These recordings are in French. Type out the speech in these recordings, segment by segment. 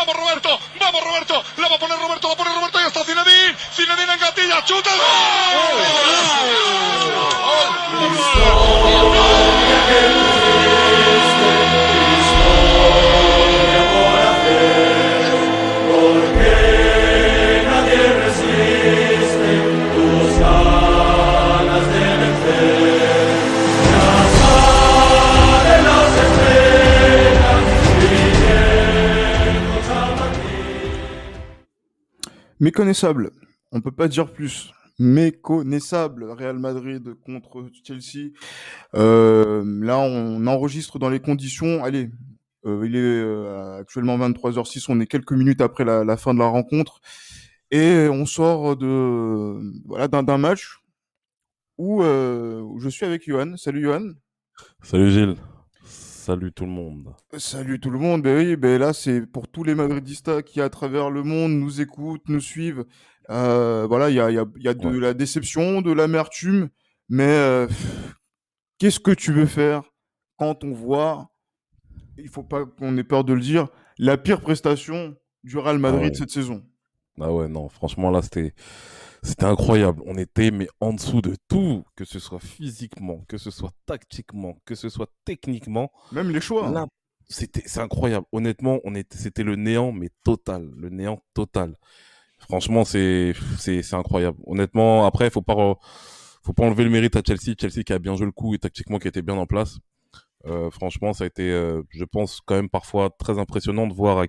vamos Roberto, la va a poner Roberto, y está Zinedine en gatilla, chuta. Méconnaissable, on peut pas dire plus. Méconnaissable, Real Madrid contre Chelsea. Là, on enregistre dans les conditions. Allez, il est actuellement 23h06, on est quelques minutes après la fin de la rencontre. Et on sort d'un match où je suis avec Johan. Salut Johan. Salut Gilles. Salut tout le monde. Salut tout le monde. Ben oui, ben là, c'est pour tous les Madridistas qui, à travers le monde, nous écoutent, nous suivent. Voilà, il y a de Ouais. la déception, de l'amertume, mais qu'est-ce que tu veux faire quand on voit, il faut pas qu'on ait peur de le dire, la pire prestation du Real Ah Madrid ouais. cette saison? Ah ouais, non, franchement là c'était incroyable. On était mais en dessous de tout, que ce soit physiquement, que ce soit tactiquement, que ce soit techniquement. Même les choix, hein. Là, c'est incroyable. Honnêtement, c'était le néant mais total, le néant total. Franchement, c'est incroyable. Honnêtement, après faut pas enlever le mérite à Chelsea, Chelsea qui a bien joué le coup et tactiquement qui était bien en place. Franchement, ça a été, je pense, quand même parfois très impressionnant de voir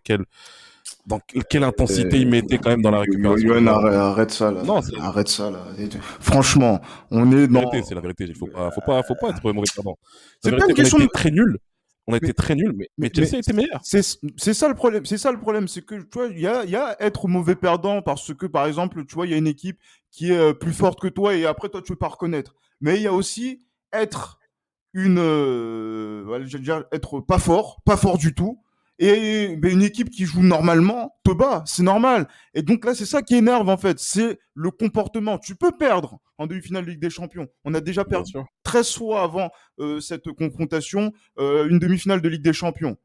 dans quelle intensité il mettait quand même dans la récupération. Yoann, arrête ça là. Non, Arrête ça là. Franchement, on est dans. c'est la vérité. Faut pas être mauvais perdant. C'est La pas une vérité, question on de. était très nuls. On a Mais- été très nuls, mais Chelsea était meilleur. C'est ça le problème. C'est ça le problème. C'est que, tu vois, il y a être mauvais perdant parce que, par exemple, tu vois, il y a une équipe qui est plus forte que toi et après, toi, tu veux pas reconnaître. Mais il y a aussi être voilà, je veux dire, être pas fort du tout. Et ben, une équipe qui joue normalement te bat, c'est normal. Et donc là, c'est ça qui énerve en fait, c'est le comportement. Tu peux perdre en demi-finale de Ligue des Champions. On a déjà Bien perdu sûr. 13 fois avant cette confrontation, une demi-finale de Ligue des Champions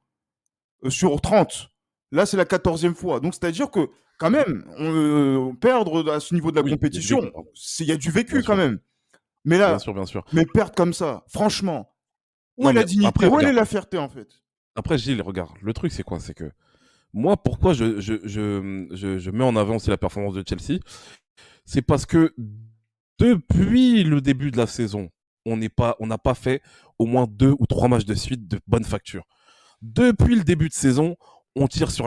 sur 30. Là, c'est la 14e fois. Donc, c'est-à-dire que quand même, perdre à ce niveau de la Oui, compétition, il y a du vécu Bien quand sûr. même. Mais Bien là, sûr, bien sûr. mais perdre comme ça, franchement, où Non, est la mais dignité? après, Où est regarde. la fierté en fait? Après, Gilles, regarde. Le truc, c'est quoi? C'est que moi, pourquoi je mets en avant aussi la performance de Chelsea? C'est parce que depuis le début de la saison, on n'a pas fait au moins 2 ou 3 matchs de suite de bonne facture. Depuis le début de saison, on tire sur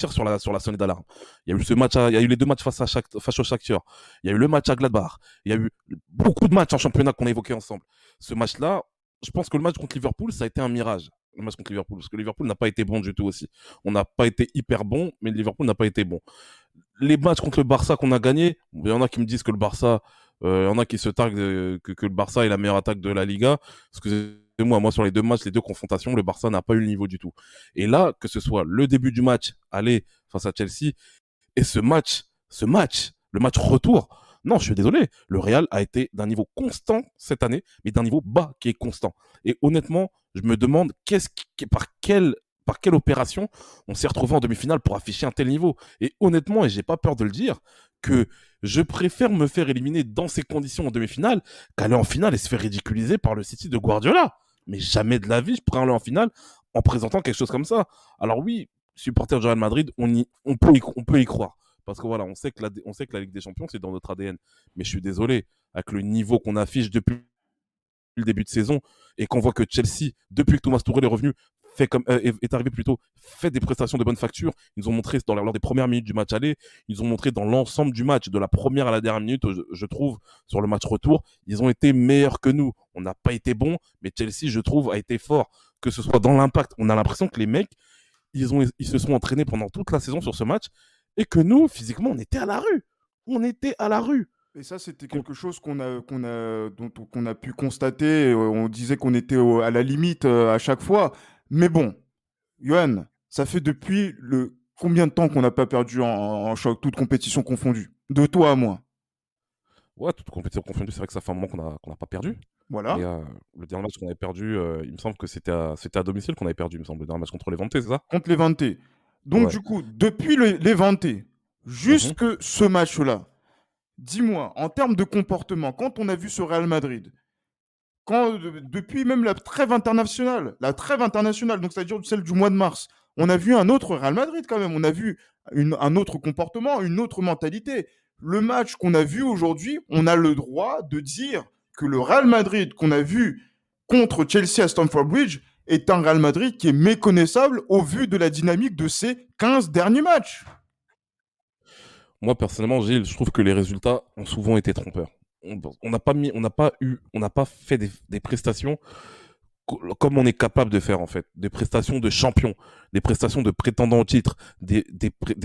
sur la sonnette d'alarme. Il y a eu il y a eu les 2 matchs face au Shakhtar. Il y a eu le match à Gladbach. Il y a eu beaucoup de matchs en championnat qu'on a évoqués ensemble. Ce match-là, je pense que le match contre Liverpool, ça a été un mirage. Le match contre Liverpool, parce que Liverpool n'a pas été bon du tout aussi. On n'a pas été hyper bon, mais Liverpool n'a pas été bon. Les matchs contre le Barça qu'on a gagné, il y en a qui me disent que le Barça, il y en a qui se targuent que le Barça est la meilleure attaque de la Liga. Excusez-moi, sur les 2 matchs, les 2 confrontations, le Barça n'a pas eu le niveau du tout. Et là, que ce soit le début du match, aller face à Chelsea, et le match retour, non, je suis désolé, le Real a été d'un niveau constant cette année, mais d'un niveau bas qui est constant. Et honnêtement, je me demande par quelle opération on s'est retrouvé en demi-finale pour afficher un tel niveau. Et honnêtement, et j'ai pas peur de le dire, que je préfère me faire éliminer dans ces conditions en demi-finale qu'aller en finale et se faire ridiculiser par le City de Guardiola. Mais jamais de la vie, je pourrais aller en finale en présentant quelque chose comme ça. Alors oui, supporter du Real Madrid, on peut y croire. Parce que voilà, on sait que la Ligue des Champions, c'est dans notre ADN. Mais je suis désolé, avec le niveau qu'on affiche depuis le début de saison et qu'on voit que Chelsea, depuis que Thomas Tuchel est revenu, est arrivé plutôt, fait des prestations de bonne facture. Ils nous ont montré lors des premières minutes du match aller, ils ont montré dans l'ensemble du match, de la première à la dernière minute, je trouve, sur le match retour, ils ont été meilleurs que nous. On n'a pas été bons, mais Chelsea, je trouve, a été fort. Que ce soit dans l'impact, on a l'impression que les mecs, ils se sont entraînés pendant toute la saison sur ce match et que nous, physiquement, on était à la rue. On était à la rue. Et ça, c'était quelque chose dont qu'on a pu constater. On disait qu'on était à la limite à chaque fois. Mais bon, Johan, ça fait depuis combien de temps qu'on n'a pas perdu en choc, toute compétition confondue? De toi à moi. Ouais, toute compétition confondue, c'est vrai que ça fait un moment qu'on n'a pas perdu. Voilà. Et le dernier match qu'on avait perdu, il me semble que c'était à domicile qu'on avait perdu, il me semble, le dernier match contre les Levante, c'est ça? Contre les Levante. Donc, Ouais. du coup, depuis Levante Mhm. jusque ce match-là, dis-moi, en termes de comportement, quand on a vu ce Real Madrid, depuis même la trêve internationale, donc c'est-à-dire celle du mois de mars, on a vu un autre Real Madrid quand même, on a vu un autre comportement, une autre mentalité. Le match qu'on a vu aujourd'hui, on a le droit de dire que le Real Madrid qu'on a vu contre Chelsea à Stamford Bridge est un Real Madrid qui est méconnaissable au vu de la dynamique de ces 15 derniers matchs. Moi, personnellement, Gilles, je trouve que les résultats ont souvent été trompeurs. On n'a pas fait des prestations comme on est capable de faire, en fait. Des prestations de champion, des prestations de prétendants au titre, des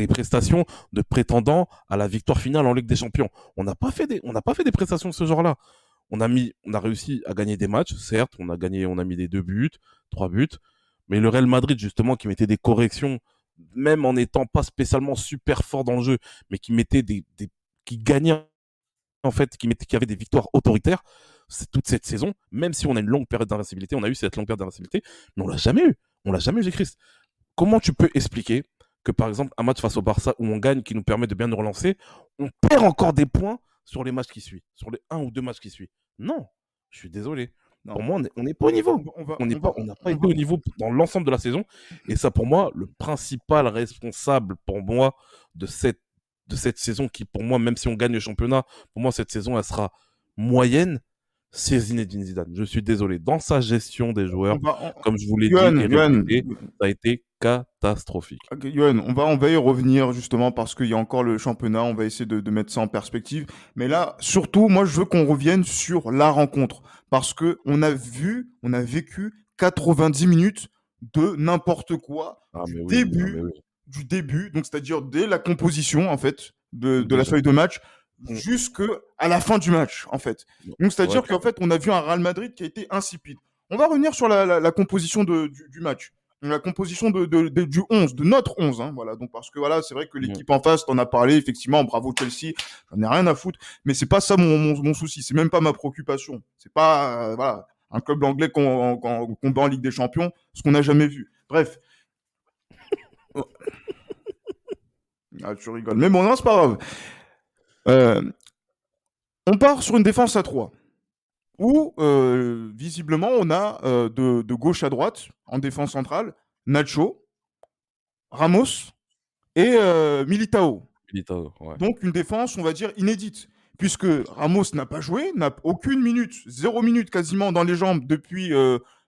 prestations de prétendants à la victoire finale en Ligue des Champions. On n'a pas fait des prestations de ce genre-là. On a réussi à gagner des matchs, certes, on a mis des 2 buts, 3 buts, mais le Real Madrid, justement, qui mettait des corrections, même en n'étant pas spécialement super fort dans le jeu, mais qui mettait qui gagnait, en fait, qui avait des victoires autoritaires, c'est toute cette saison, même si on a une longue période d'invincibilité, on a eu cette longue période d'invincibilité, mais on l'a jamais eu. On l'a jamais eu, Christ. Comment tu peux expliquer que, par exemple, un match face au Barça où on gagne, qui nous permet de bien nous relancer, on perd encore des points sur les matchs qui suivent, sur les 1 ou 2 matchs qui suivent? Non, je suis désolé. Non. Pour moi, on n'est pas au niveau. On n'a pas été au niveau dans l'ensemble de la saison. Et ça, pour moi, le principal responsable pour moi de cette saison qui, pour moi, même si on gagne le championnat, pour moi, cette saison, elle sera moyenne, c'est Zinedine Zidane. Je suis désolé. Dans sa gestion des joueurs, comme je vous l'ai dit et répété, ça a été catastrophique. Okay, Yoann, on va y revenir justement parce qu'il y a encore le championnat, on va essayer de mettre ça en perspective. Mais là, surtout, moi, je veux qu'on revienne sur la rencontre parce que on a vécu 90 minutes de n'importe quoi du début, donc c'est-à-dire dès la composition en fait de la feuille de match jusqu'à la fin du match en fait. Donc c'est-à-dire qu'en fait, on a vu un Real Madrid qui a été insipide. On va revenir sur la composition du match. La composition du 11, de notre 11. Hein, voilà. Donc, parce que voilà, c'est vrai que l'équipe en face, t'en as parlé, effectivement, bravo Chelsea, j'en ai rien à foutre. Mais c'est pas ça mon souci, c'est même pas ma préoccupation. C'est pas voilà, un club anglais qu'on bat en Ligue des Champions, ce qu'on n'a jamais vu. Bref. Ah, tu rigoles. Mais bon, non, c'est pas grave. On part sur une défense à 3. Où, visiblement, on a de gauche à droite, en défense centrale, Nacho, Ramos et Militao. Ouais. Donc une défense, on va dire, inédite. Puisque Ramos n'a pas joué, n'a aucune minute, 0 minute quasiment dans les jambes depuis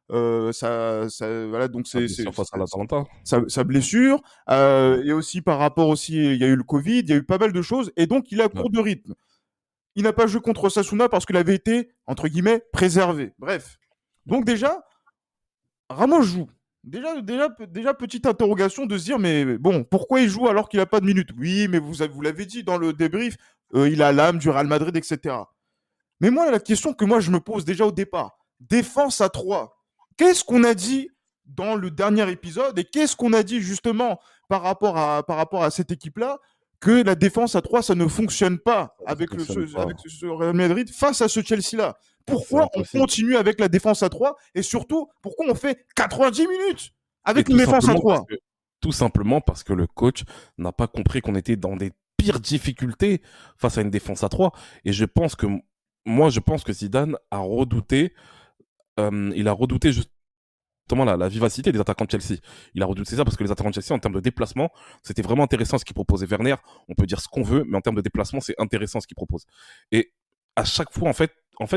voilà, donc sa blessure. Et aussi par rapport aussi, il y a eu le Covid, il y a eu pas mal de choses. Et donc il est à court de rythme. Il n'a pas joué contre Osasuna parce qu'il avait été, entre guillemets, préservé. Bref. Donc déjà, Ramos joue. Déjà, petite interrogation de se dire, mais bon, pourquoi il joue alors qu'il n'a pas de minutes? Oui, mais vous l'avez dit dans le débrief, il a l'âme du Real Madrid, etc. Mais moi, la question que moi je me pose déjà au départ, défense à 3. Qu'est-ce qu'on a dit dans le dernier épisode et qu'est-ce qu'on a dit justement par rapport à cette équipe-là que la défense à 3, ça ne fonctionne pas avec ce Real Madrid face à ce Chelsea-là? Pourquoi on continue avec la défense à 3 et surtout, pourquoi on fait 90 minutes avec une défense à 3? Tout simplement parce que le coach n'a pas compris qu'on était dans des pires difficultés face à une défense à 3. Et je pense que Zidane a redouté, justement la vivacité des attaquants de Chelsea. Il a redouté ça parce que les attaquants de Chelsea, en termes de déplacement, c'était vraiment intéressant ce qu'il proposait. Werner, on peut dire ce qu'on veut, mais en termes de déplacement, c'est intéressant ce qu'il propose. Et à chaque fois, en fait,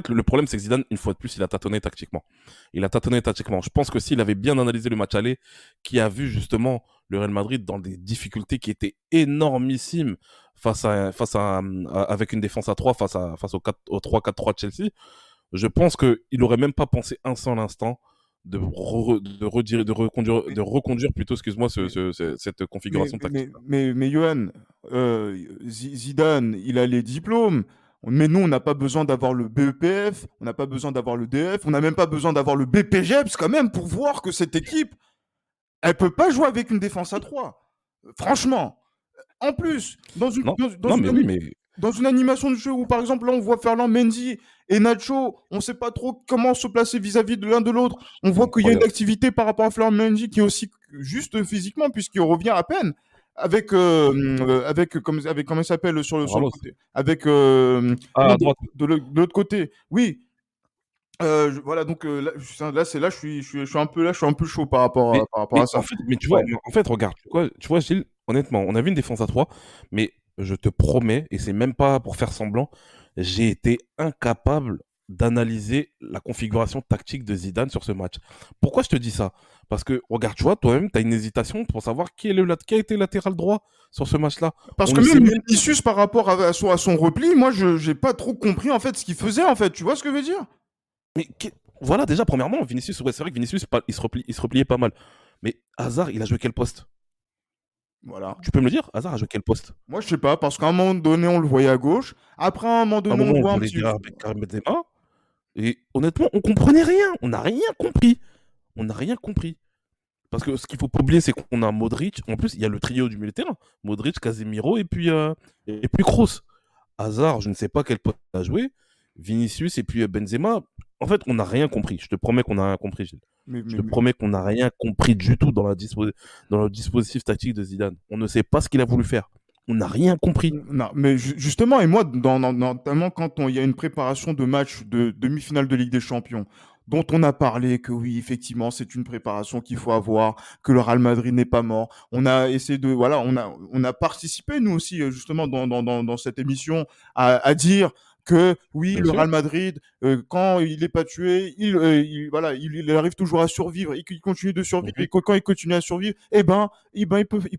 le problème, c'est que Zidane, une fois de plus, il a tâtonné tactiquement. Je pense que s'il avait bien analysé le match aller, qui a vu justement le Real Madrid dans des difficultés qui étaient énormissimes avec une défense à 3 face au 3-4-3 de Chelsea, je pense qu'il n'aurait même pas pensé un seul instant de reconduire plutôt, excuse-moi, cette configuration tactique. Mais Johan, Zidane, il a les diplômes. Mais nous, on n'a pas besoin d'avoir le BEPF, on n'a pas besoin d'avoir le DF, on n'a même pas besoin d'avoir le BPGEPS quand même pour voir que cette équipe, elle peut pas jouer avec une défense à 3. Franchement. En plus, dans une animation de jeu où, par exemple, là, on voit Ferland Mendy et Nacho, on ne sait pas trop comment se placer vis-à-vis de l'un de l'autre. On voit qu'il y a une activité par rapport à Ferland Mendy qui est aussi juste physiquement, puisqu'il revient à peine. Avec comment il s'appelle sur le Ramos. côté. Avec Ah, non, à droite. de l'autre côté. Oui. Voilà, donc je suis un peu là, je suis un peu chaud par rapport à ça. Mais tu vois, Ouais. en fait, regarde, tu vois, Gilles, honnêtement, on avait une défense à 3, mais je te promets, et c'est même pas pour faire semblant, j'ai été incapable d'analyser la configuration tactique de Zidane sur ce match. Pourquoi je te dis ça? Parce que, regarde, tu vois, toi-même, tu as une hésitation pour savoir qui a été latéral droit sur ce match-là. Parce On que le sait même même. Vinicius, par rapport à son repli, moi, je j'ai pas trop compris, en fait, ce qu'il faisait, en fait. Tu vois ce que je veux dire? Mais voilà, déjà, premièrement, Vinicius, ouais, c'est vrai que Vinicius, il se repliait pas mal. Mais Hazard, il a joué quel poste? Voilà. Tu peux me le dire? Hazard a joué quel poste? Moi, je sais pas, parce qu'à un moment donné, on le voyait à gauche. Après, à un moment À un donné, on moment, le on voit un voulait petit. dire avec Karim Benzema. Et honnêtement, on comprenait rien. On n'a rien compris. On n'a rien compris. Parce que ce qu'il faut pas oublier, c'est qu'on a Modric. En plus, il y a le trio du milieu de terrain. Modric, Casemiro et puis Kroos. Hazard, je ne sais pas quel poste il a joué. Vinicius et puis Benzema. En fait, on n'a rien compris. Je te promets qu'on n'a rien compris, Gilles. Mais, Je mais, te mais- promets qu'on n'a rien compris du tout dans le dispositif tactique de Zidane. On ne sait pas ce qu'il a voulu faire. On n'a rien compris. Non, mais justement, et moi, notamment quand il y a une préparation de match de demi-finale de Ligue des Champions, dont on a parlé que oui, effectivement, c'est une préparation qu'il faut avoir, que le Real Madrid n'est pas mort. On a essayé de, voilà, on a participé, nous aussi, justement, dans cette émission, à dire que oui, Bien le sûr. Real Madrid, quand il n'est pas tué, voilà, il arrive toujours à survivre et qu'il continue de survivre. Mhm. Et que quand il continue à survivre, il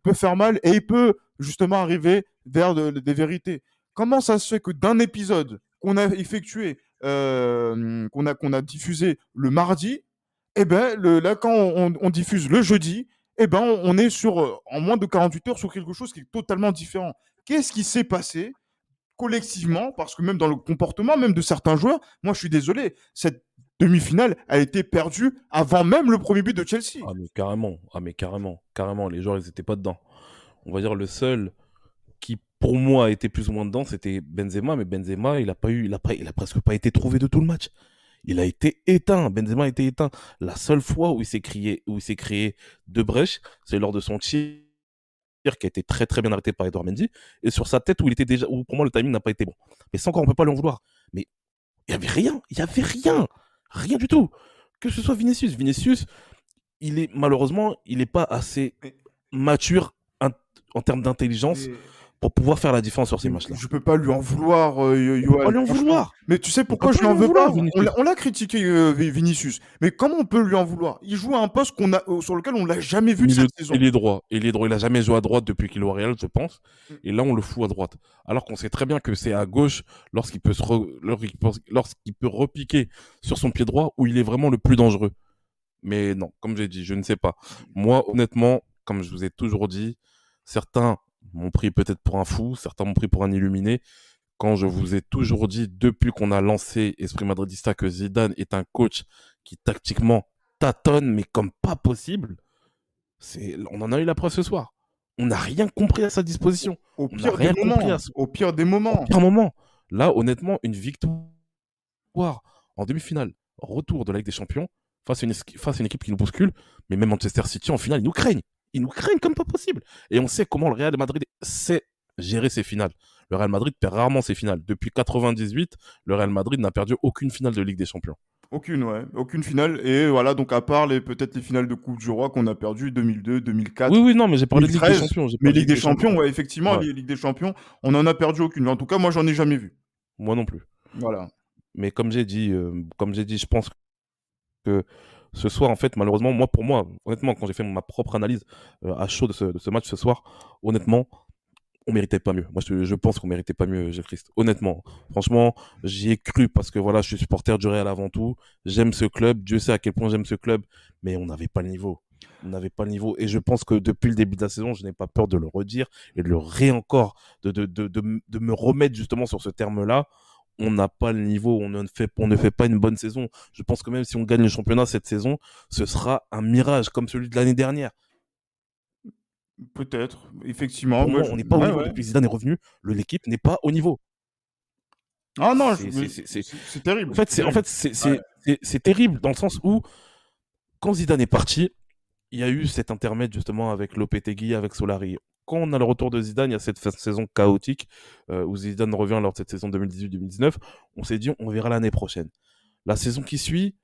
peut faire mal et il peut justement arriver vers des vérités. Comment ça se fait que d'un épisode qu'on a effectué, qu'on a diffusé le mardi, là, quand on diffuse le jeudi, on est en moins de 48 heures sur quelque chose qui est totalement différent. Qu'est-ce qui s'est passé collectivement? Parce que même dans le comportement, même de certains joueurs, moi, je suis désolé, cette demi-finale a été perdue avant même le premier but de Chelsea. Ah mais carrément, carrément, les joueurs ils étaient pas dedans. On va dire le seul qui pour moi était plus ou moins dedans, c'était Benzema, mais Benzema, il a presque pas été trouvé de tout le match. Il a été éteint, Benzema a été éteint. La seule fois où il s'est créé deux brèches, c'est lors de son tir qui a été très très bien arrêté par Edouard Mendy et sur sa tête où il était déjà où pour moi le timing n'a pas été bon. Mais ça encore on peut pas lui en vouloir. Mais il y avait rien, rien du tout. Que ce soit Vinicius, il est pas assez Mais, mature en termes d'intelligence mais, pour pouvoir faire la différence sur ces mais matchs-là. je peux pas lui en vouloir, On peut pas Johan, lui en franchement. vouloir. Mais tu sais On peut pourquoi je pas lui lui en en veux pas? vouloir, Vinicius. On l'a critiqué, Vinicius. Mais comment on peut lui en vouloir? Il joue à un poste sur lequel on l'a jamais vu de cette saison. Il est droit. Il est droit. Il a jamais joué à droite depuis qu'il est au Real, je pense. Mm. Et là, on le fout à droite. Alors qu'on sait très bien que c'est à gauche lorsqu'il peut repiquer sur son pied droit où il est vraiment le plus dangereux. Mais non, comme j'ai dit, je ne sais pas. Moi, honnêtement, comme je vous ai toujours dit, certains m'ont pris peut-être pour un fou, certains m'ont pris pour un illuminé. Quand je vous ai toujours dit, depuis qu'on a lancé Esprit Madridista, que Zidane est un coach qui tactiquement tâtonne, mais comme pas possible, on en a eu la preuve ce soir. On n'a rien compris à sa disposition. Au On n'a pire des rien compris moments. Au pire des moments. pire moment. Là, honnêtement, une victoire en demi-finale, retour de la Ligue des Champions, face à une équipe qui nous bouscule, mais même Manchester City en finale, ils nous craignent. Ils nous craignent comme pas possible. Et on sait comment le Real Madrid sait gérer ses finales. Le Real Madrid perd rarement ses finales. Depuis 98, le Real Madrid n'a perdu aucune finale de Ligue des Champions. Aucune, ouais. Aucune finale. Et voilà, donc à part peut-être les finales de Coupe du Roi qu'on a perdues 2002, 2004, Oui, oui, non, mais j'ai parlé de Ligue des 2013. Champions. J'ai Mais parlé de Ligue Ligue des des Champions, Champions. ouais, effectivement, Ouais, les Ligue des Champions, on en a perdu aucune. En tout cas, moi, j'en ai jamais vu. moi non plus. Voilà. Mais comme j'ai dit, je pense que ce soir, en fait, malheureusement, moi, pour moi, honnêtement, quand j'ai fait ma propre analyse à chaud de ce match ce soir, honnêtement, on méritait pas mieux. Moi, je pense qu'on méritait pas mieux, Gilles Christ. Honnêtement, franchement, j'y ai cru parce que voilà, je suis supporter du Real avant tout. J'aime ce club. Dieu sait à quel point j'aime ce club, mais on n'avait pas le niveau. On n'avait pas le niveau. Et je pense que depuis le début de la saison, je n'ai pas peur de le redire et de le encore, de me remettre justement sur ce terme-là. On n'a pas le niveau, on ne fait pas une bonne saison. Je pense que même si on gagne le championnat cette saison, ce sera un mirage comme celui de l'année dernière. Peut-être, effectivement. Pour moi, on n'est pas au Ouais, niveau ouais. depuis que Zidane est revenu. L'équipe n'est pas au niveau. Ah non, C'est, c'est, c'est, c'est- c'est terrible. En fait, C'est terrible. Ouais. c'est terrible dans le sens où, quand Zidane est parti, il y a eu cet intermède justement avec Lopetegui, avec Solari. Quand on a le retour de Zidane, il y a cette saison chaotique où Zidane revient lors de cette saison 2018-2019. On s'est dit, on verra l'année prochaine. La saison qui suit,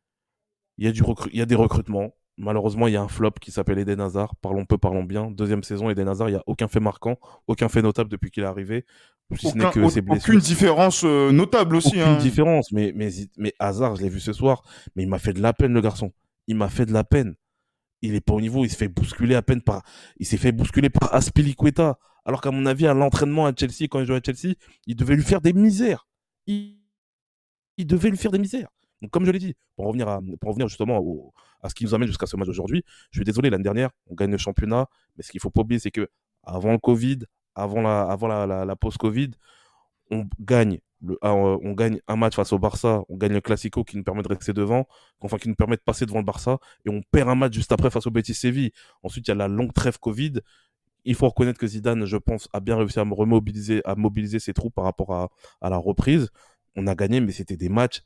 il y a des recrutements. Malheureusement, il y a un flop qui s'appelle Eden Hazard. Parlons peu, parlons bien. Deuxième saison, Eden Hazard, il n'y a aucun fait marquant, aucun fait notable depuis qu'il est arrivé, si ce n'est que ses Aucune blessures. différence notable aussi. Aucune différence. Mais Hazard, je l'ai vu ce soir, mais il m'a fait de la peine, le garçon. Il m'a fait de la peine. Il est pas au niveau, il se fait bousculer à peine par, il s'est fait bousculer par Aspilicueta. Alors qu'à mon avis, à l'entraînement à Chelsea, quand il jouait à Chelsea, il devait lui faire des misères. Il, il devait lui faire des misères. Donc, comme je l'ai dit, pour revenir justement à ce qui nous amène jusqu'à ce match d'aujourd'hui, je suis désolé, l'année dernière, on gagne le championnat, mais ce qu'il faut pas oublier, c'est que avant le Covid, avant la post-Covid, on gagne un match face au Barça, on gagne le Classico qui nous permet de rester devant, enfin qui nous permet de passer devant le Barça, et on perd un match juste après face au Betis Séville. Ensuite, il y a la longue trêve Covid. Il faut reconnaître que Zidane, je pense, a bien réussi à mobiliser ses troupes par rapport à la reprise. On a gagné, mais c'était des matchs,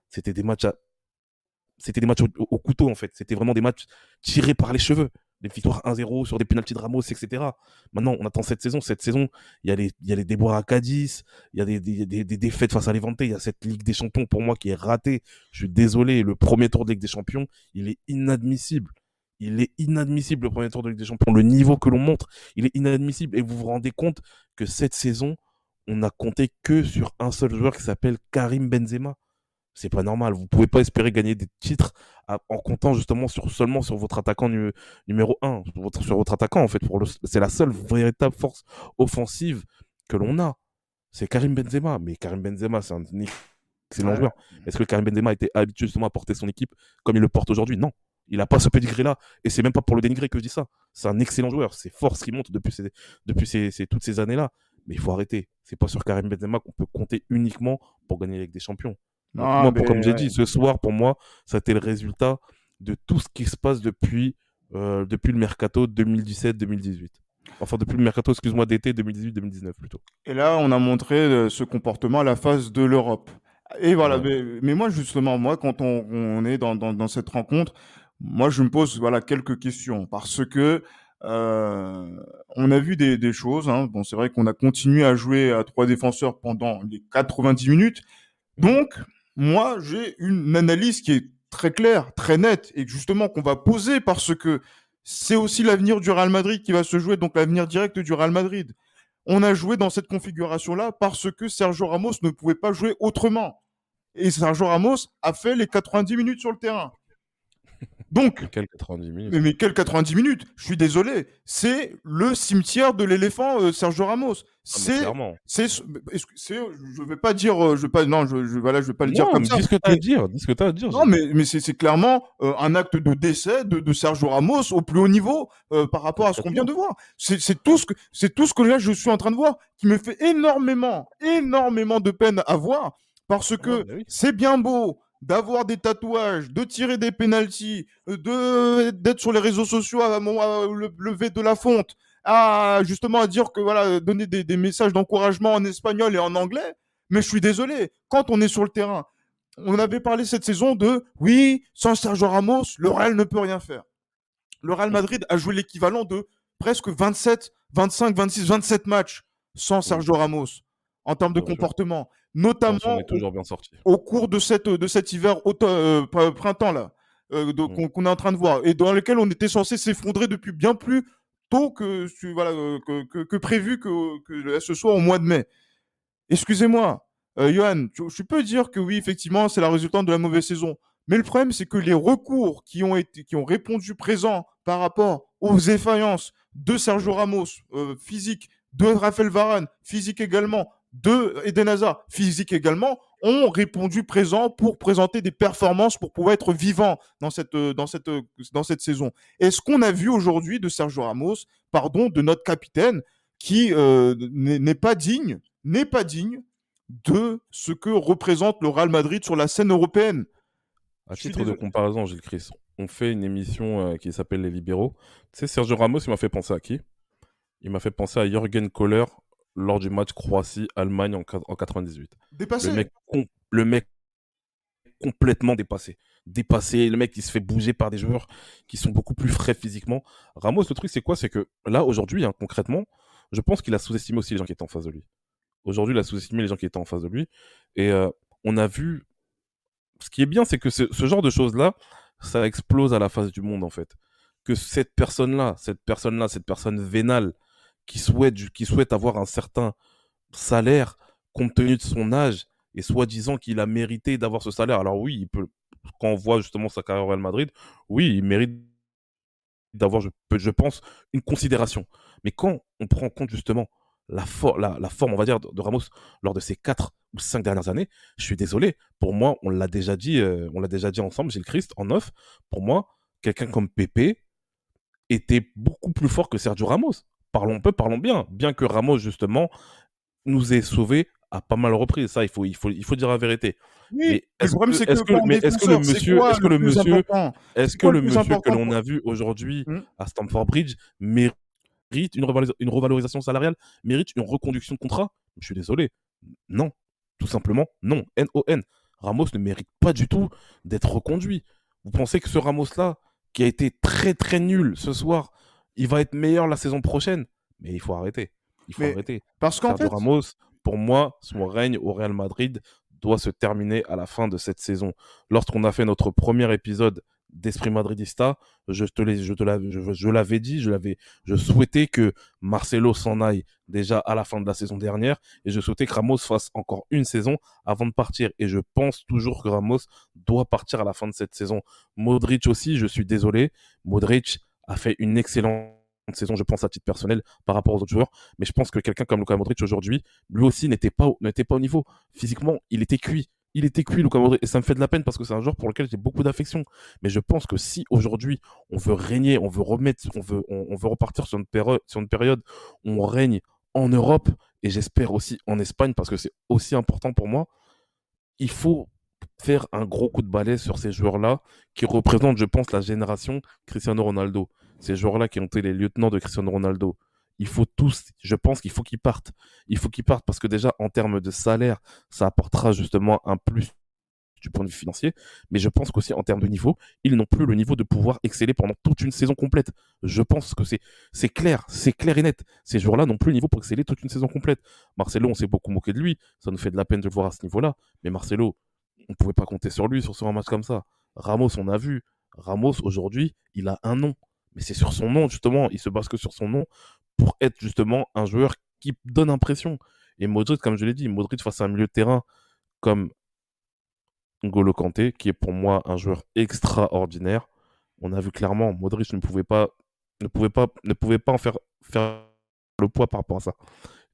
c'était des matchs au couteau en fait. C'était vraiment des matchs tirés par les cheveux. Des victoires 1-0 sur des pénaltys de Ramos, etc. Maintenant, on attend cette saison. Cette saison, il y a les déboires à Cadiz, il y a des défaites face à Levante, il y a cette Ligue des Champions pour moi qui est ratée. Je suis désolé, le premier tour de Ligue des Champions, il est inadmissible. Il est inadmissible le premier tour de Ligue des Champions. Le niveau que l'on montre, il est inadmissible. Et vous vous rendez compte que cette saison, on n'a compté que sur un seul joueur qui s'appelle Karim Benzema. C'est pas normal. Vous pouvez pas espérer gagner des titres en comptant justement seulement sur votre attaquant numéro 1, sur votre attaquant en fait. C'est la seule véritable force offensive que l'on a. C'est Karim Benzema. Mais Karim Benzema, c'est un excellent Ouais. joueur. Est-ce que Karim Benzema était habitué justement à porter son équipe comme il le porte aujourd'hui? Non. Il n'a pas ce pedigree-là. Et c'est même pas pour le dénigrer que je dis ça. C'est un excellent joueur. C'est force qui monte depuis toutes ces années-là. Mais il faut arrêter. C'est pas sur Karim Benzema qu'on peut compter uniquement pour gagner avec des champions. Donc Non, moi, mais comme j'ai ouais. dit, ce soir, pour moi, ça a été le résultat de tout ce qui se passe depuis le mercato 2017-2018. Enfin, depuis le mercato, excuse-moi, d'été 2018-2019 plutôt. Et là, on a montré ce comportement à la face de l'Europe. Et voilà, Ouais. mais moi, justement, moi, quand on est dans cette rencontre, moi, je me pose voilà, quelques questions. Parce que on a vu des choses. Hein. Bon, c'est vrai qu'on a continué à jouer à trois défenseurs pendant les 90 minutes. Mhm. Donc, moi, j'ai une analyse qui est très claire, très nette, et justement qu'on va poser parce que c'est aussi l'avenir du Real Madrid qui va se jouer, donc l'avenir direct du Real Madrid. On a joué dans cette configuration-là parce que Sergio Ramos ne pouvait pas jouer autrement. Et Sergio Ramos a fait les 90 minutes sur le terrain. Donc, Et quel 90 minutes. mais quel 90 minutes? Je suis désolé. C'est le cimetière de l'éléphant Sergio Ramos. Ah, mais clairement. Je vais pas dire, je vais pas, non, voilà, je vais pas le dire Non, comme mais ça. dis ce que tu as à Mais dire. Dis ce que tu as à dire, non, Gilles. mais c'est clairement un acte de décès de Sergio Ramos au plus haut niveau par rapport à ce qu'on vient Complètement. de voir. C'est tout ce que là je suis en train de voir qui me fait énormément, énormément de peine à voir parce Ouais, que bah oui. c'est bien beau d'avoir des tatouages, de tirer des pénaltys, d'être sur les réseaux sociaux à le lever de la fonte, à justement à dire que voilà donner des messages d'encouragement en espagnol et en anglais. Mais je suis désolé, quand on est sur le terrain on avait parlé cette saison de oui, sans Sergio Ramos, le Real ne peut rien faire. Le Real Mm, Madrid a joué l'équivalent de presque 27, 25, 26, 27 matchs sans mm, Sergio Ramos en termes de bien sûr. comportement, Et on s'en notamment est toujours bien sorti. au cours de cet hiver printemps là Mm. qu'on est en train de voir et dans lequel on était censé s'effondrer depuis bien plus tôt voilà, que prévu que ce soit au mois de mai. Excusez-moi, Johan, je peux dire que oui, effectivement, c'est la résultante de la mauvaise saison. Mais le problème, c'est que les recours qui ont répondu présent par rapport aux défaillances de Sergio Ramos, physique, de Raphaël Varane, physique également, de Eden Hazard, physique également, ont répondu présent pour présenter des performances pour pouvoir être vivants dans cette saison. Et ce qu'on a vu aujourd'hui de Sergio Ramos, pardon, de notre capitaine, qui n'est pas digne de ce que représente le Real Madrid sur la scène européenne. À Je suis titre de désolé. comparaison, Gilles Christ, on fait une émission qui s'appelle Les Libéraux. Tu sais, Sergio Ramos, il m'a fait penser à qui? Il m'a fait penser à Jürgen Kohler lors du match Croatie-Allemagne en 98. Le Dépassé. mec, le mec complètement dépassé. dépassé, le mec qui se fait bouger par des joueurs qui sont beaucoup plus frais physiquement. Ramos, le truc, c'est quoi? C'est que là, aujourd'hui, hein, concrètement, je pense qu'il a sous-estimé aussi les gens qui étaient en face de lui. Aujourd'hui, il a sous-estimé les gens qui étaient en face de lui. Et on a vu. Ce qui est bien, c'est que ce genre de choses-là, ça explose à la face du monde, en fait. Que cette personne-là, cette personne vénale, qui souhaite avoir un certain salaire compte tenu de son âge et soi-disant qu'il a mérité d'avoir ce salaire. Alors oui, il peut, quand on voit justement sa carrière au Real Madrid, oui, il mérite d'avoir, je pense, une considération. Mais quand on prend en compte justement la forme, on va dire, de Ramos lors de ces 4 ou 5 dernières années, je suis désolé. Pour moi, on l'a déjà dit ensemble, Gilles Christ, en off. Pour moi, quelqu'un comme Pepe était beaucoup plus fort que Sergio Ramos. Parlons peu, parlons bien. Bien que Ramos, justement, nous ait sauvés à pas mal de reprises. Ça, il faut dire la vérité. Oui, Mais mais le problème, c'est que quand défenseur, c'est quoi le plus important? est-ce C'est que quoi le le plus monsieur que important l'on pour... a vu aujourd'hui Hmm. à Stamford Bridge mérite une revalorisation salariale, mérite une reconduction de contrat? Je suis désolé. Non. Tout simplement, non. N-O-N. Ramos ne mérite pas du tout d'être reconduit. Vous pensez que ce Ramos-là, qui a été très très nul ce soir, il va être meilleur la saison prochaine? Mais il faut arrêter. Il faut Mais arrêter. parce qu'en Sergio fait, Ramos, pour moi, son règne au Real Madrid doit se terminer à la fin de cette saison. Lorsqu'on a fait notre premier épisode d'Esprit Madridista, je l'avais dit, je souhaitais que Marcelo s'en aille déjà à la fin de la saison dernière et je souhaitais que Ramos fasse encore une saison avant de partir. Et je pense toujours que Ramos doit partir à la fin de cette saison. Modric aussi, je suis désolé, Modric a fait une excellente saison, je pense, à titre personnel par rapport aux autres joueurs. Mais je pense que quelqu'un comme Luka Modric aujourd'hui, lui aussi n'était pas au niveau. Physiquement, il était cuit. Il était cuit, Luka Modric. Et ça me fait de la peine parce que c'est un joueur pour lequel j'ai beaucoup d'affection. Mais je pense que si aujourd'hui, on veut régner, on veut remettre, on veut repartir sur une période où on règne en Europe et j'espère aussi en Espagne parce que c'est aussi important pour moi, il faut faire un gros coup de balai sur ces joueurs-là qui représentent, je pense, la génération Cristiano Ronaldo. Ces joueurs-là qui ont été les lieutenants de Cristiano Ronaldo. Il faut tous, je pense qu'il faut qu'ils partent. Il faut qu'ils partent parce que déjà, en termes de salaire, ça apportera justement un plus du point de vue financier, mais je pense qu'aussi en termes de niveau, ils n'ont plus le niveau de pouvoir exceller pendant toute une saison complète. Je pense que c'est clair et net. Ces joueurs-là n'ont plus le niveau pour exceller toute une saison complète. Marcelo, on s'est beaucoup moqué de lui, ça nous fait de la peine de le voir à ce niveau-là, mais Marcelo, on ne pouvait pas compter sur lui sur un match comme ça. Ramos, on a vu. Ramos, aujourd'hui, il a un nom. Mais c'est sur son nom, justement. Il se base que sur son nom pour être justement un joueur qui donne impression. Et Modric, comme je l'ai dit, Modric face à un milieu de terrain comme N'Golo Kanté, qui est pour moi un joueur extraordinaire. On a vu clairement, Modric ne pouvait pas en faire le poids par rapport à ça.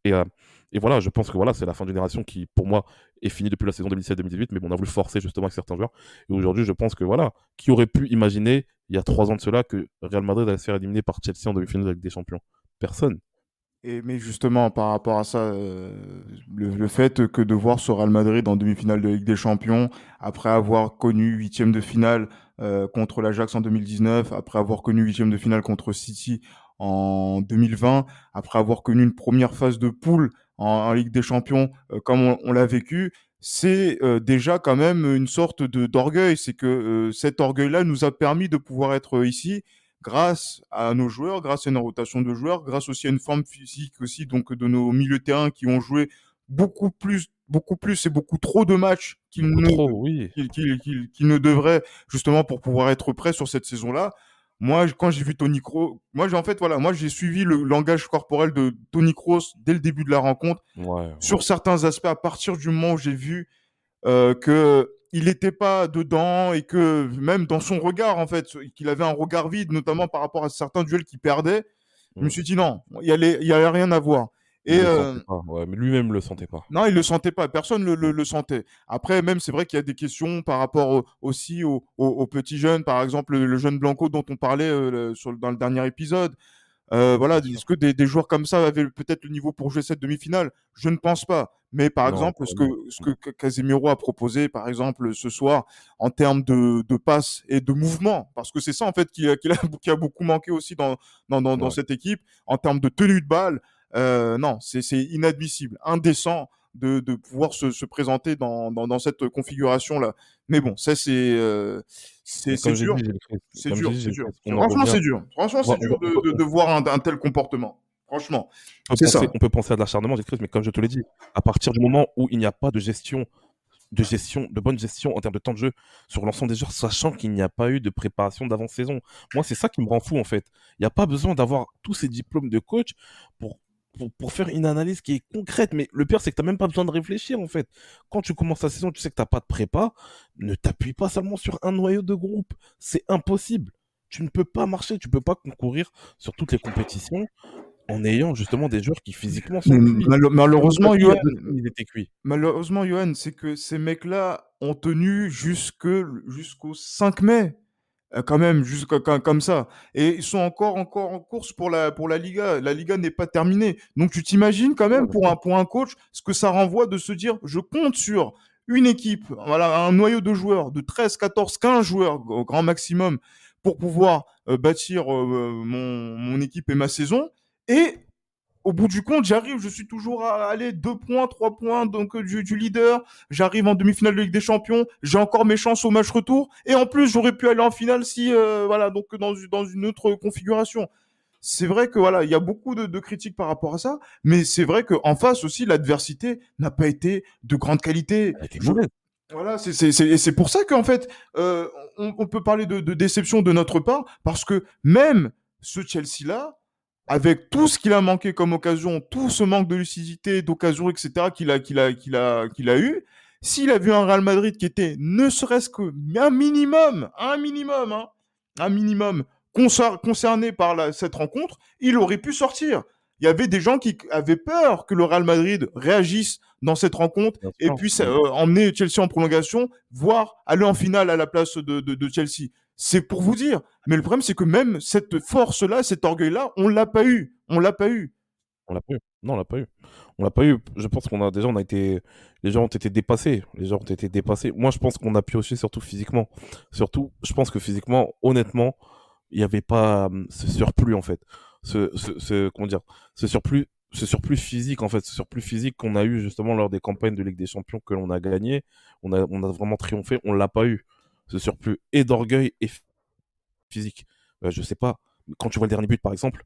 Et, euh, et voilà, je pense que voilà, c'est la fin d'une génération qui, pour moi, est finie depuis la saison 2017-2018, mais bon, on a voulu forcer justement avec certains joueurs. Et aujourd'hui, je pense que voilà, qui aurait pu imaginer, il y a 3 ans de cela, que Real Madrid allait se faire éliminer par Chelsea en demi-finale avec des champions? Personne. mais justement, par rapport à ça, le fait que de voir ce Real Madrid en demi-finale de Ligue des Champions, après avoir connu huitième de finale contre l'Ajax en 2019, après avoir connu huitième de finale contre City en 2020, après avoir connu une première phase de poule en Ligue des Champions comme on l'a vécu, c'est déjà quand même une sorte d'orgueil. C'est que cet orgueil-là nous a permis de pouvoir être ici grâce à nos joueurs, grâce à une rotation de joueurs, grâce aussi à une forme physique aussi donc de nos milieux de terrain qui ont joué beaucoup plus et beaucoup trop de matchs Beaucoup trop, oui. qu'ils ne devraient justement pour pouvoir être prêts sur cette saison-là. Moi, quand j'ai vu Tony Kroos, moi j'ai en fait voilà, moi j'ai suivi le langage corporel de Tony Kroos dès le début de la rencontre. Ouais, ouais. Sur certains aspects, à partir du moment où j'ai vu que il n'était pas dedans et que même dans son regard, en fait, qu'il avait un regard vide, notamment par rapport à certains duels qu'il perdait, je me Mm. suis dit non, il y allait rien à voir. Il Et le sentait pas, ouais, mais lui-même le sentait pas. non, il le sentait pas, personne le sentait. Après, même, c'est vrai qu'il y a des questions par rapport aussi aux petits jeunes, par exemple, le jeune Blanco dont on parlait dans le dernier épisode. Voilà, Bien est-ce sûr. que des joueurs comme ça avaient peut-être le niveau pour jouer cette demi-finale? Je ne pense pas. Mais par Non, exemple, vraiment. ce que Casemiro a proposé, par exemple, ce soir, en termes de passes et de mouvement, parce que c'est ça, en fait, qui a beaucoup manqué aussi dans Ouais. cette équipe, en termes de tenue de balle, non, c'est inadmissible, indécent. de pouvoir se présenter dans cette configuration-là. Mais bon, ça, Mais c'est comme j'ai dur. dit, j'ai le Chris. C'est Comme j'ai dur, dit, j'ai c'est le dur. Chris. On en Franchement, revient. c'est dur. Franchement, c'est dur de voir un tel comportement. Franchement, c'est ça. On peut penser à de l'acharnement, j'ai le Chris, mais comme je te l'ai dit, à partir du moment où il n'y a pas de bonne gestion en termes de temps de jeu sur l'ensemble des joueurs, sachant qu'il n'y a pas eu de préparation d'avant-saison. Moi, c'est ça qui me rend fou, en fait. Il n'y a pas besoin d'avoir tous ces diplômes de coach pour, pour faire une analyse qui est concrète. Mais le pire, c'est que tu n'as même pas besoin de réfléchir, en fait. Quand tu commences la saison, tu sais que tu n'as pas de prépa, ne t'appuie pas seulement sur un noyau de groupe. C'est impossible. Tu ne peux pas marcher, tu ne peux pas concourir sur toutes les compétitions en ayant justement des joueurs qui physiquement sont Mais cuits. Comme tu malheureusement, l'as dit, il y a Johan, 2 semaines, ils étaient cuits. malheureusement, Johan, c'est que ces mecs-là ont tenu jusqu'au 5 mai. Quand même, juste comme ça. Et ils sont encore en course pour la Liga. La Liga n'est pas terminée. Donc tu t'imagines quand Ouais, même pour un coach ce que ça renvoie de se dire je compte sur une équipe, voilà, un noyau de joueurs de 13, 14, 15 joueurs au grand maximum pour pouvoir bâtir mon équipe et ma saison. Et au bout du compte, j'arrive, je suis toujours à aller 2 points, 3 points donc du leader. J'arrive en demi-finale de Ligue des Champions. J'ai encore mes chances au match retour. Et en plus, j'aurais pu aller en finale si, voilà, donc dans une autre configuration. C'est vrai que voilà, il y a beaucoup de critiques par rapport à ça, mais c'est vrai qu'en face aussi, l'adversité n'a pas été de grande qualité. elle était mauvaise. Voilà, et c'est pour ça qu'en fait, on peut parler de déception de notre part, parce que même ce Chelsea-là, avec tout ce qu'il a manqué comme occasion, tout ce manque de lucidité, d'occasion, etc., qu'il a eu, s'il a vu un Real Madrid qui était ne serait-ce un minimum, hein, un minimum concerné par cette rencontre, il aurait pu sortir. Il y avait des gens qui avaient peur que le Real Madrid réagisse dans cette rencontre Bien et sûr. puisse emmener Chelsea en prolongation, voire aller en finale à la place de Chelsea. C'est pour vous dire. Mais le problème, c'est que même cette force-là, cet orgueil-là, on l'a pas eu. On l'a pas eu. On l'a pas eu. Non, on l'a pas eu. On l'a pas eu. Je pense on a été, les gens ont été dépassés. Les gens ont été dépassés. Moi, je pense qu'on a pioché surtout physiquement. Surtout, je pense que physiquement, honnêtement, il n'y avait pas ce surplus en fait. Comment dire, ce surplus physique en fait, ce surplus physique qu'on a eu justement lors des campagnes de Ligue des Champions que l'on a gagné. On a vraiment triomphé. On l'a pas eu. Ce surplus et d'orgueil et physique. Je sais pas. Quand tu vois le dernier but par exemple.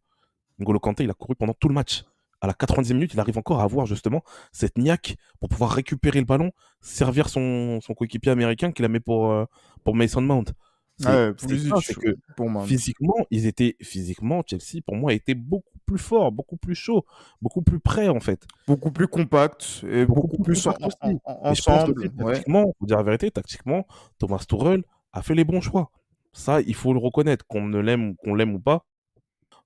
N'Golo Kanté, il a couru pendant tout le match. À la 90e minute, il arrive encore à avoir justement cette niaque pour pouvoir récupérer le ballon, servir son coéquipier américain qu'il a mis pour Mason Mount. Ouais, C'est ça, c'est Pulisic, que pour moi. physiquement, Chelsea, pour moi, était beaucoup plus fort, beaucoup plus chaud, beaucoup plus prêt, en fait. Beaucoup plus compact et Beaucoup beaucoup plus plus compact aussi. Et je pense aussi, ensemble. Ouais. tactiquement, faut dire la vérité, tactiquement, Thomas Tuchel a fait les bons choix. Ça, il faut le reconnaître, qu'on l'aime ou pas.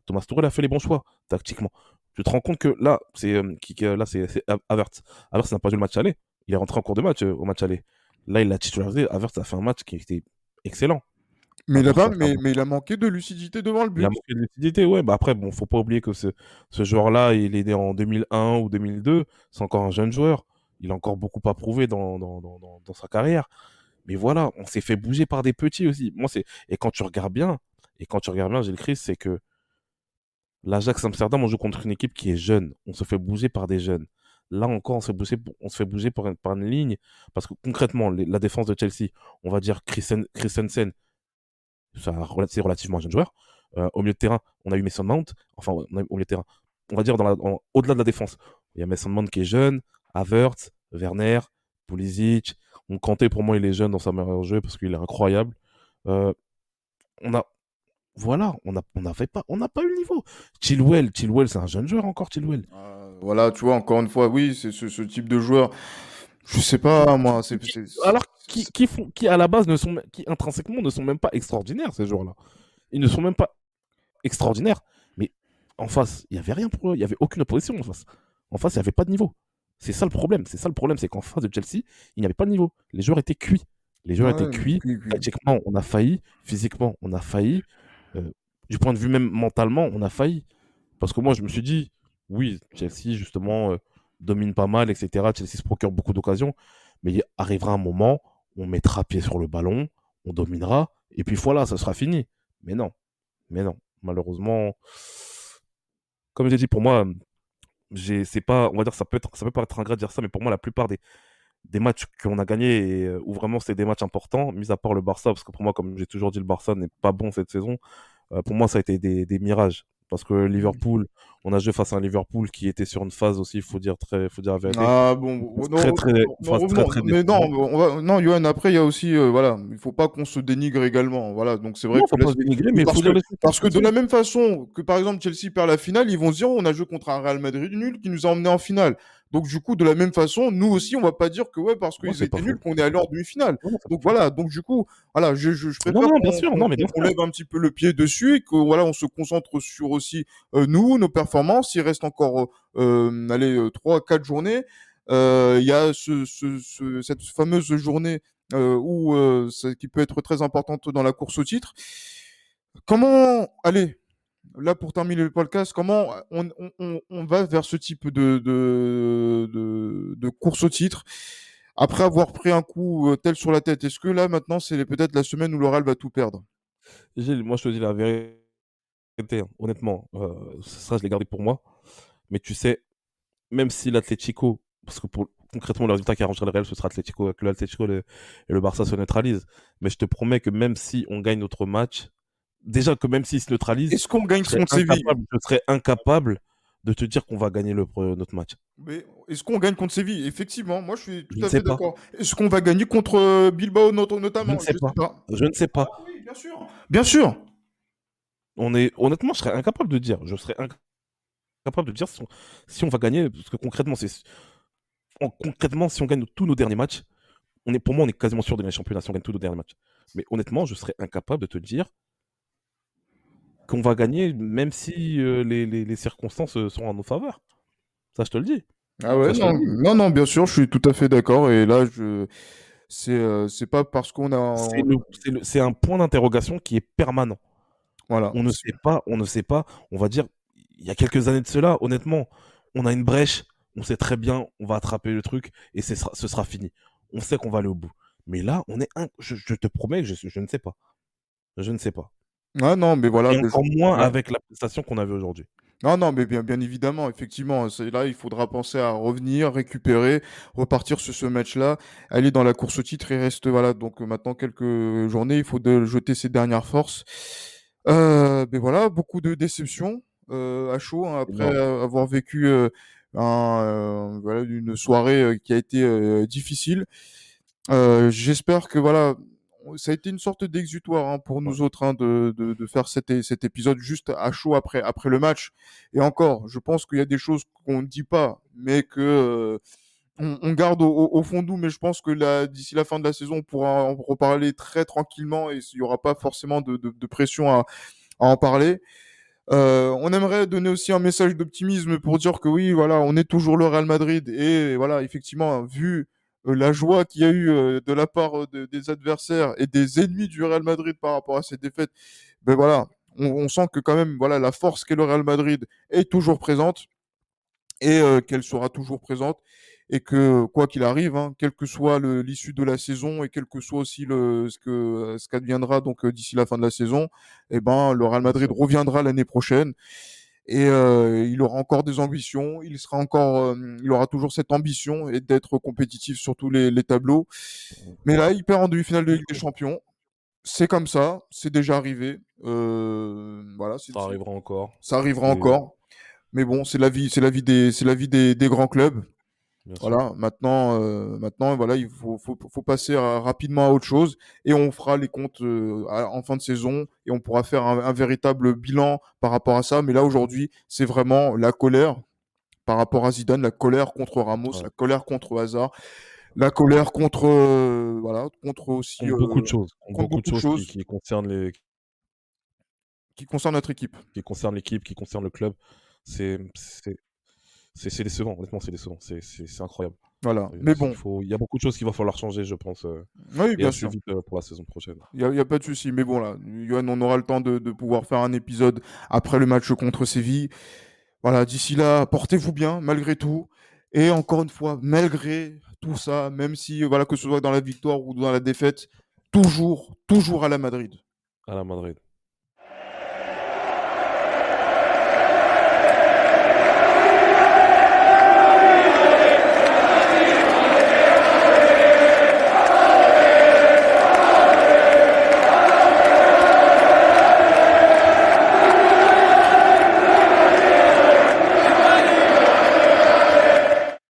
Thomas Tuchel a fait les bons choix tactiquement. Tu te rends compte que là, c'est Havertz. Havertz n'a pas joué le match aller. Il est rentré en cours de match au match aller. Là, il l'a titularisé. Havertz a fait un match qui était excellent. Mais il a Attention, mais il a manqué de lucidité devant le il a but. manqué de lucidité, ouais. Bah après, bon, faut pas oublier que ce joueur-là, il est né en 2001 ou 2002. C'est encore un jeune joueur. Il a encore beaucoup à prouver dans sa carrière. Mais voilà, on s'est fait bouger par des petits aussi. Et quand tu regardes bien, Gilles Christ, c'est que l'Ajax Amsterdam, on joue contre une équipe qui est jeune. On se fait bouger par des jeunes. Là encore, on se fait bouger par une ligne. Parce que concrètement, la défense de Chelsea, on va dire Christensen, c'est relativement un jeune joueur. Au milieu de terrain, on a eu Mason Mount. Enfin, au milieu de terrain, on va dire au-delà de la défense. Il y a Mason Mount qui est jeune, Havertz, Werner, Pulisic. Kanté, pour moi, il est jeune dans sa meilleure jeu parce qu'il est incroyable. Euh, on a, voilà, on n'a pas eu le niveau. Chilwell, c'est un jeune joueur encore, Chilwell. Voilà, tu vois, encore une fois, oui, c'est ce type de joueur. Je sais pas, moi, Alors, qui à la base qui intrinsèquement ne sont même pas extraordinaires, ces joueurs-là. Ils ne sont même pas extraordinaires. Mais en face, il n'y avait rien pour eux. Il n'y avait aucune opposition en face. En face, il n'y avait pas de niveau. C'est ça le problème. C'est qu'en face de Chelsea, il n'y avait pas de niveau. Les joueurs étaient cuits. Ouais, Tactiquement, on a failli. Physiquement, on a failli. Du point de vue même mentalement, on a failli. Parce que moi, je me suis dit, oui, Chelsea, justement, domine pas mal, etc. Chelsea se procure beaucoup d'occasions. Mais il arrivera un moment, on mettra pied sur le ballon, on dominera, et puis voilà, ça sera fini. Mais non. Malheureusement, comme j'ai dit, pour moi, c'est pas, on va dire, ça peut paraître ingrat de dire ça, mais pour moi, la plupart des matchs qu'on a gagnés et où vraiment c'était des matchs importants, mis à part le Barça, parce que pour moi, comme j'ai toujours dit, le Barça n'est pas bon cette saison. Pour moi, ça a été des mirages. Parce que Liverpool, on a joué face à un Liverpool qui était sur une phase aussi, faut dire la vérité, Ah bon, très, non, très, non, une non, phase très, revenons. très Mais non, décevante. non, Johan, après, il y a aussi, voilà, il faut pas qu'on se dénigre également. Voilà, donc c'est vrai Non, que faut là, pas se dénigrer, mais il faut parce que, dire les choses telles parce que qu'elles de sont. la même façon que, par exemple, Chelsea perd la finale, ils vont se dire, on a joué contre un Real Madrid nul qui nous a emmenés en finale. Donc, du coup, de la même façon, nous aussi, on va pas dire que, ouais, parce Non, qu'ils c'est pas étaient nuls, faux. qu'on est allé en demi-finale. Non, non, c'est Donc, pas faux. voilà. Donc, du coup, voilà, je Non, préfère non, bien sûr, non, mais bien qu'on sûr. lève un petit peu le pied dessus et que, voilà, on se concentre sur aussi, nous, nos performances. Il reste encore, allez, 3 à 4 journées. Il y a cette fameuse journée qui peut être très importante dans la course au titre. Comment, allez, là pour terminer le podcast, comment on va vers ce type de course au titre après avoir pris un coup tel sur la tête? Est-ce que là maintenant c'est peut-être la semaine où le Real va tout perdre? Gilles, moi, je te dis la vérité, hein, honnêtement. Ça, je l'ai gardé pour moi. Mais tu sais, même si l'Atlético, parce que concrètement, le résultat qui arrangera le Real, ce sera Atlético, que l'Atlético et le Barça se neutralisent. Mais je te promets que même si on gagne notre match, déjà que même s'ils se neutralisent, Est-ce qu'on gagne contre Séville? je serais incapable de te dire qu'on va gagner notre match. Mais est-ce qu'on gagne contre Séville? Effectivement, moi je suis Je tout ne à sais fait pas. d'accord. Est-ce qu'on va gagner contre Bilbao Je ne notamment? sais Je sais pas. pas. Je ne sais Ah pas. oui, bien sûr. Bien sûr. Honnêtement, je serais incapable de dire. Je serais incapable de dire si on va gagner, parce que concrètement, concrètement, si on gagne tous nos derniers matchs, pour moi, on est quasiment sûr de gagner le championnat si on gagne tous nos derniers matchs. Mais honnêtement, je serais incapable de te dire qu'on va gagner, même si les circonstances sont en nos faveurs. Ça, je te le dis. Ah ouais, Ça, je te non, le dis. non, non, bien sûr, je suis tout à fait d'accord. Et là, c'est pas parce qu'on a, C'est un point d'interrogation qui est permanent. voilà. On ne sait pas, on va dire, il y a quelques années de cela, honnêtement, on a une brèche, on sait très bien, on va attraper le truc et ce sera fini. On sait qu'on va aller au bout. Mais là, je te promets que je ne sais pas. Je ne sais pas. Ah non, mais voilà. Et encore moins Ouais. avec la prestation qu'on avait aujourd'hui. Non, non, mais bien évidemment, effectivement, c'est là, il faudra penser à revenir, récupérer, repartir sur ce match-là, aller dans la course au titre. Il reste, voilà, donc maintenant quelques journées, il faut jeter ses dernières forces. Mais voilà, beaucoup de déceptions à chaud hein, après Énorme. avoir vécu voilà, une soirée qui a été difficile. J'espère que voilà, ça a été une sorte d'exutoire hein, pour Ouais. nous autres hein, de faire cet épisode juste à chaud après le match. Et encore, je pense qu'il y a des choses qu'on ne dit pas, mais que on garde au fond de nous. Mais je pense que d'ici la fin de la saison, on pourra en reparler très tranquillement et il n'y aura pas forcément de pression à en parler. On aimerait donner aussi un message d'optimisme pour dire que oui, voilà, on est toujours le Real Madrid et voilà, effectivement, vu la joie qu'il y a eu de la part des adversaires et des ennemis du Real Madrid par rapport à cette défaite, ben voilà, on sent que quand même, voilà, la force qu'est le Real Madrid est toujours présente et qu'elle sera toujours présente et que quoi qu'il arrive, hein, quelle que soit l'issue de la saison et quel que soit aussi ce qu'adviendra donc d'ici la fin de la saison, eh ben le Real Bien Madrid sûr. reviendra l'année prochaine et il aura encore des ambitions, il aura toujours cette ambition et d'être compétitif sur tous les tableaux. Mais là, il perd en demi-finale de Ligue des Champions. C'est comme ça, c'est déjà arrivé. Voilà, Ça arrivera encore. ça arrivera C'est encore. Mais bon, c'est la vie des grands clubs. bien sûr. Voilà, maintenant, voilà, il faut passer rapidement à autre chose et on fera les comptes en fin de saison et on pourra faire un véritable bilan par rapport à ça. Mais là, aujourd'hui, c'est vraiment la colère par rapport à Zidane, la colère contre Ramos, Ouais. la colère contre Hazard, la colère contre, voilà, contre aussi, Contre contre beaucoup de beaucoup de choses choses qui concernent notre équipe. qui concernent l'équipe, qui concernent le club. C'est, c'est, c'est décevant, honnêtement, c'est décevant. C'est incroyable. Voilà. Mais bon, Il y a beaucoup de choses qu'il va falloir changer, je pense, oui, et bien assez sûr. vite pour la saison prochaine. Y a pas de souci. Mais bon, là, Johan, on aura le temps de pouvoir faire un épisode après le match contre Séville. Voilà, d'ici là, portez-vous bien, malgré tout. Et encore une fois, malgré tout ça, même si, voilà, que ce soit dans la victoire ou dans la défaite, toujours à la Madrid. À la Madrid.